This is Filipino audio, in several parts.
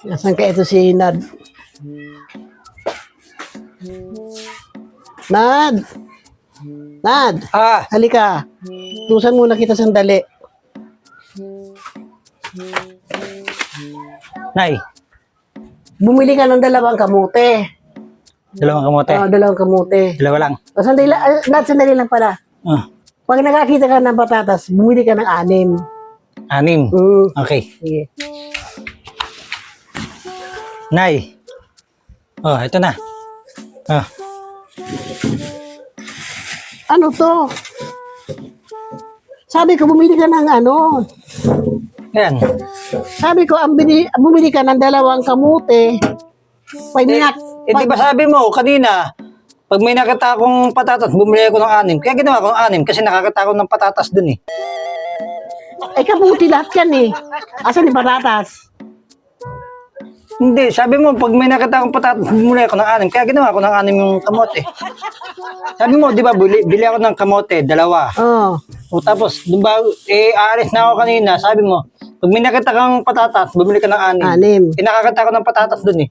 Nasaan ka ito si Nad? Nad! Nad! Halika. Tusan muna kita sandali. Nay, Bumili ka ng dalawang kamote. dalawang kamote. Dalawang kamote. Dalawa lang. Sandali lang, Nad, sandali lang pala. Pag nakakita ka ng patatas, bumili ka ng 6. 6. Okay. Sige. Nay. Oh, ito na. Ano to? Sabi ko, bumili ka ng ano. Yan. Sabi ko, bumili ka ng dalawang kamote. Di ba sabi mo kanina, pag may nakita akong patatas, bumili ako ng 6. Kaya ginawa ko ng 6 kasi nakakita ako ng patatas dun eh. Kamote lahat yan eh. Asan yung patatas? Hindi, sabi mo, pag may nakita akong patatas, bumili ako ng 6. Kaya ginawa ko ng 6 yung kamote. Sabi mo, di ba, bili ako ng kamote, 2. O tapos, di ba, aalis na ako kanina, sabi mo, pag may nakita kang patatas, bumili ka ng 6. 6. Nakakita ako ng patatas dun eh.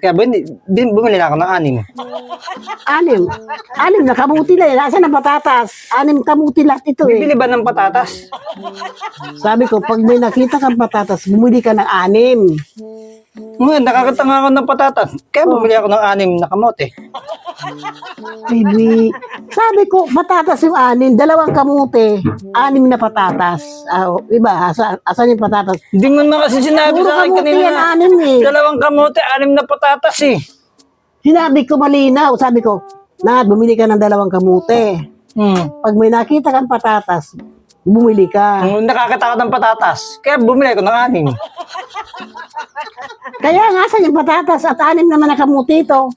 Kaya bumili na ako ng 6 na kamuti lang. Nasaan ang patatas? 6 kamuti lahat ito 6. eh. Bibili ba ng patatas? Sabi ko, pag may nakita kang patatas, bumili ka ng 6. Ngayon, nakakita nga ako ng patatas. Kaya bumili ako ng 6 na kamote. Baby, sabi ko, patatas yung 6. Dalawang kamuti, 6 na patatas. Iba, asan yung patatas? Hindi mo naman kasi sinabi Puro sa akin kamote kanina. yan, 6 eh. 2 kamote, 6 na patatas eh. Sinabi ko malinaw. Sabi ko, bumili ka ng 2 kamuti. Pag may nakita kang patatas, bumili ka. Nakakita ko ng patatas. Kaya bumili ko ng 6. Kaya nga, saan yung patatas? At 6 naman na kamuti ito.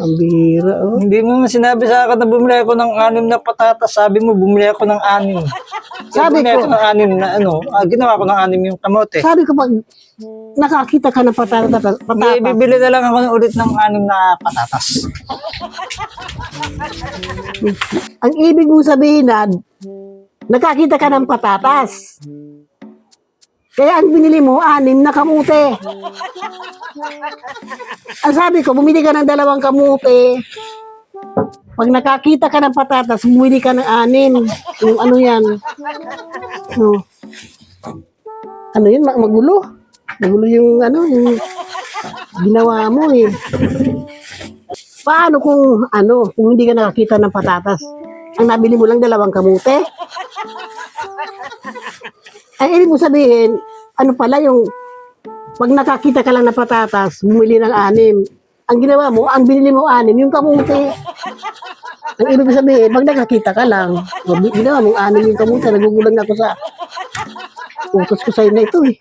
Ang bira, oh. Hindi mo naman sinabi sa akin na bumili ako ng 6 na patatas. Sabi mo, bumili ako ng 6. Sabi bumili ko, ako ng 6 na ginawa ko ng 6 yung kamote. sabi ko, pag nakakita ka ng patatas, Hindi, bibili na lang ako ulit ng 6 na patatas. ang ibig mong sabihin na, nakakita ka ng patatas. Kaya ang binili mo, 6 na kamote. Ang sabi ko, bumili ka ng 2 kamote. Pag nakakita ka ng patatas, bumili ka ng 6. Yung ano yan? Ano yun? Magulo? Magulo yung yung ginawa mo eh. Paano kung hindi ka nakakita ng patatas? Ang nabili mo lang 2 kamote? Ang ibig mo sabihin, ano pala yung pag nakakita ka lang ng patatas, bumili ng 6. Ang ginawa mo, ang binili mo 6, yung kamote. Ang ibig sabihin, pag nakakita ka lang, ginawa mo 6 yung kamote, nagugulang ako sa utos ko sa'yo na ito eh.